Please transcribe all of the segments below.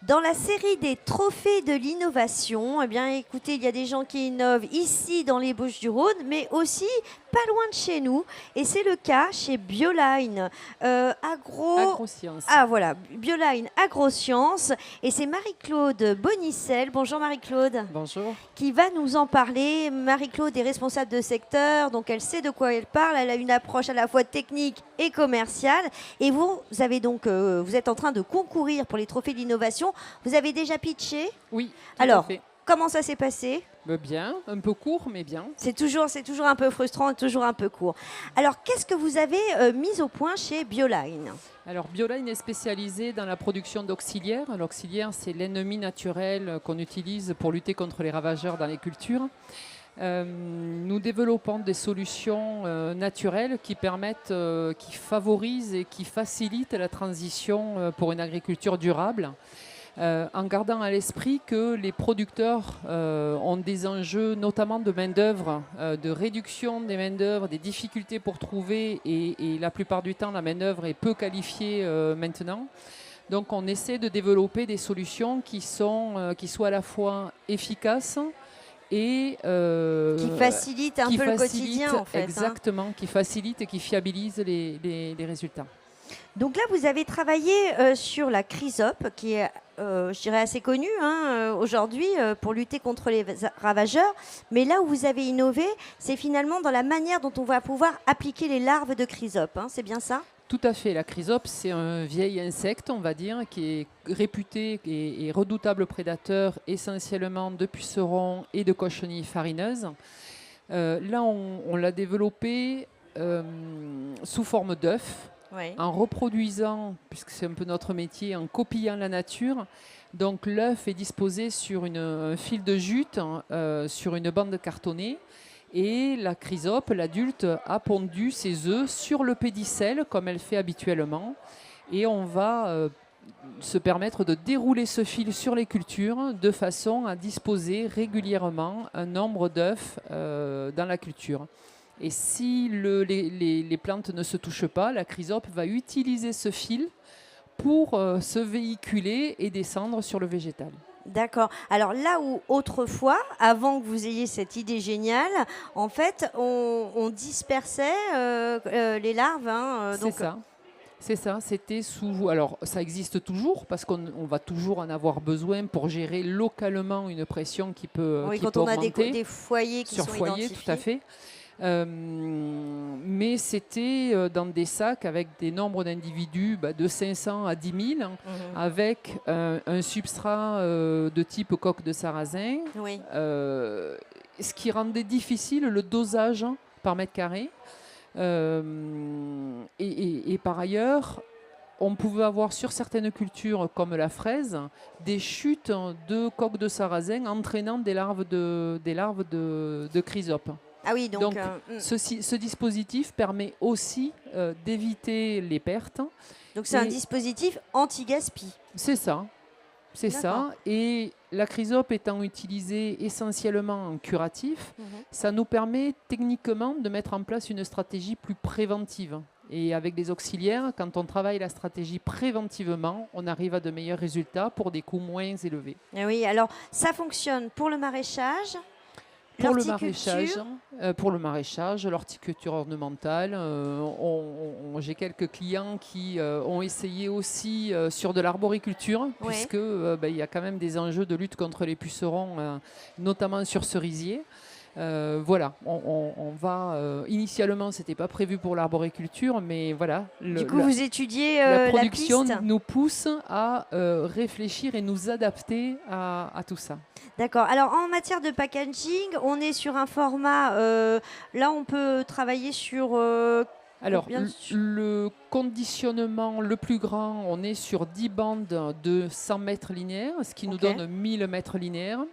Dans la série des trophées de l'innovation, eh bien, écoutez, il y a des gens qui innovent ici dans les Bouches-du-Rhône, mais aussi pas loin de chez nous. Et c'est le cas chez Bioline Agro. Agroscience. Ah voilà, Bioline Agrosciences. Et c'est Marie-Claude Bonicel. Bonjour Marie-Claude. Bonjour. Qui va nous en parler. Marie-Claude est responsable de secteur, donc elle sait de quoi elle parle. Elle a une approche à la fois technique et commerciale. Et vous avez donc, vous êtes en train de concourir pour les trophées de l'innovation. Vous avez déjà pitché? Oui, tout Alors, à fait. comment ça s'est passé? Bien, un peu court, mais bien. C'est toujours un peu frustrant et toujours un peu court. Alors, qu'est-ce que vous avez mis au point chez Bioline? Alors, Bioline est spécialisée dans la production d'auxiliaires. L'auxiliaire, c'est l'ennemi naturel qu'on utilise pour lutter contre les ravageurs dans les cultures. Nous développons des solutions naturelles qui permettent, qui favorisent et qui facilitent la transition pour une agriculture durable. En gardant à l'esprit que les producteurs ont des enjeux notamment de main-d'œuvre, de réduction des main-d'œuvre, des difficultés pour trouver et la plupart du temps la main-d'œuvre est peu qualifiée maintenant. Donc on essaie de développer des solutions qui soient à la fois efficaces et qui facilitent un peu le quotidien en fait. Exactement, qui facilitent et qui fiabilisent les résultats. Donc là, vous avez travaillé sur la chrysope, qui est, je dirais, assez connue aujourd'hui pour lutter contre les ravageurs. Mais là où vous avez innové, c'est finalement dans la manière dont on va pouvoir appliquer les larves de chrysope. C'est bien ça? Tout à fait. La chrysope, c'est un vieil insecte, on va dire, qui est réputé et redoutable prédateur essentiellement de pucerons et de cochenilles farineuses. Là, on l'a développé sous forme d'œuf. Oui. En reproduisant, puisque c'est un peu notre métier, en copiant la nature. Donc l'œuf est disposé sur un fil de jute, sur une bande cartonnée, et la chrysope, l'adulte, a pondu ses œufs sur le pédicelle, comme elle fait habituellement, et on va se permettre de dérouler ce fil sur les cultures de façon à disposer régulièrement un nombre d'œufs dans la culture. Et si les plantes ne se touchent pas, la chrysope va utiliser ce fil pour se véhiculer et descendre sur le végétal. D'accord. Alors là où autrefois, avant que vous ayez cette idée géniale, en fait, on dispersait les larves. C'est ça. C'est ça, c'était sous... Alors, ça existe toujours parce qu'on va toujours en avoir besoin pour gérer localement une pression qui peut oui, qui quand peut on augmenter. a des foyers qui sur sont foyer, identifiés. tout à fait. Mais c'était dans des sacs avec des nombres d'individus de 500 à 10 000, avec un substrat de type coque de sarrasin, Oui. ce qui rendait difficile le dosage par mètre carré. Et par ailleurs, on pouvait avoir sur certaines cultures, comme la fraise, des chutes de coques de sarrasin entraînant des larves de chrysope. Ah oui, donc ce dispositif permet aussi d'éviter les pertes. Donc c'est un dispositif anti-gaspi. C'est ça. C'est ça. Et la chrysope étant utilisée essentiellement en curatif, ça nous permet techniquement de mettre en place une stratégie plus préventive. Et avec les auxiliaires, quand on travaille la stratégie préventivement, on arrive à de meilleurs résultats pour des coûts moins élevés. Et oui, alors ça fonctionne pour le maraîchage. Pour le maraîchage, l'horticulture ornementale, j'ai quelques clients qui ont essayé aussi sur de l'arboriculture, puisque il y a quand même des enjeux de lutte contre les pucerons, notamment sur cerisier. Voilà, on va. Initialement, c'était pas prévu pour l'arboriculture, mais voilà. Du coup, vous étudiez la production la piste. Nous pousse à réfléchir et nous adapter à tout ça. D'accord. Alors, en matière de packaging, on est sur un format. Là, on peut travailler sur. Alors, le conditionnement le plus grand, on est sur 10 bandes de 100 mètres linéaires, ce qui nous donne 1000 mètres linéaires.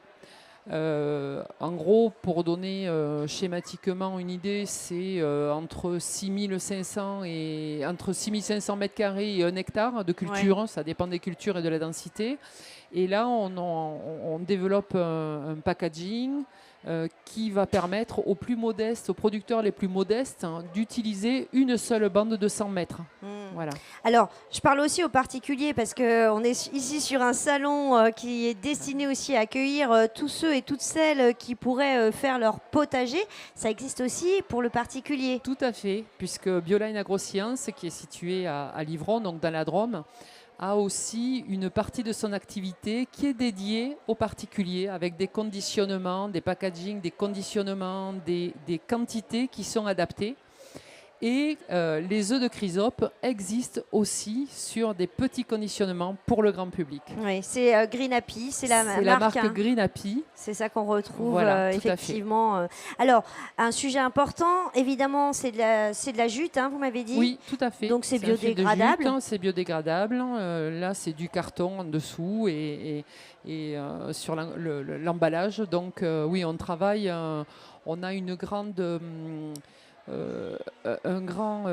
En gros, pour donner schématiquement une idée, c'est entre 6500 mètres carrés et 1 hectare de culture. Ouais. Ça dépend des cultures et de la densité. Et là, on développe un packaging qui va permettre aux plus modestes, aux producteurs les plus modestes, hein, d'utiliser une seule bande de 100 mètres. Voilà. Alors, je parle aussi aux particuliers parce qu'on est ici sur un salon qui est destiné aussi à accueillir tous ceux et toutes celles qui pourraient faire leur potager. Ça existe aussi pour le particulier. Tout à fait, puisque Bioline Agrosciences, qui est située à Livron, donc dans la Drôme, a aussi une partie de son activité qui est dédiée aux particuliers avec des conditionnements, des packaging, des conditionnements, des quantités qui sont adaptées. Et les œufs de chrysope existent aussi sur des petits conditionnements pour le grand public. Oui, c'est Green Happy, c'est la marque hein. Green Happy. C'est ça qu'on retrouve voilà, effectivement. Alors, un sujet important, évidemment, c'est de la jute, hein, vous m'avez dit. Oui, tout à fait. Donc c'est biodégradable. Jute, hein, c'est biodégradable. Là, c'est du carton en dessous et sur l'emballage. Donc oui, on travaille. On a une grande un grand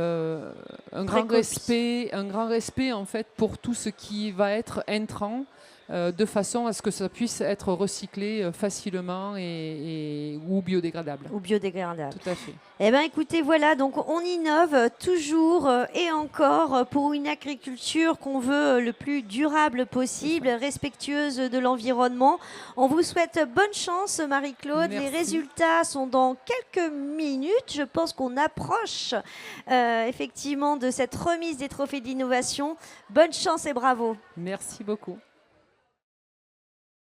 respect en fait pour tout ce qui va être intrant de façon à ce que ça puisse être recyclé facilement ou biodégradable. Ou biodégradable. Tout à fait. Eh bien, écoutez, voilà, donc on innove toujours et encore pour une agriculture qu'on veut le plus durable possible, respectueuse de l'environnement. On vous souhaite bonne chance, Marie-Claude. Les résultats sont dans quelques minutes. Je pense qu'on approche effectivement de cette remise des trophées d'innovation. Bonne chance et bravo. Merci beaucoup.